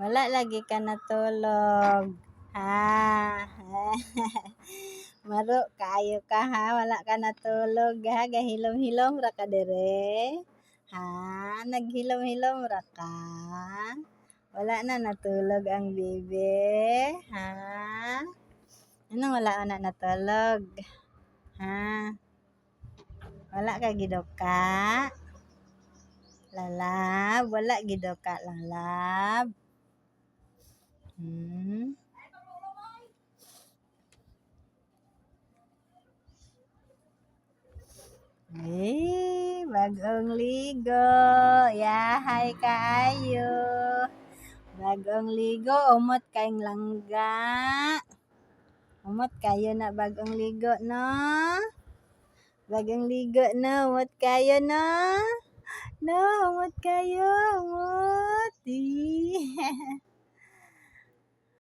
Wala lagi ka natulog. Ha? Maro kayo ka ha, wala ka natulog ha, gahilom-hilom ra ka dire. Ha, naghilom-hilom ra ka. Wala na natulog ang bibi. Ha? Anong wala na natulog? Ha? Wala ka giduka? Lalab, wala giduka lalab. Bagong ligo. Yahay kaayo. Bagong ligo, umot kayong langga. Umot kayo na bagong ligo, no? Bagong ligo, no? Umot kayo, no? No, umot kayo.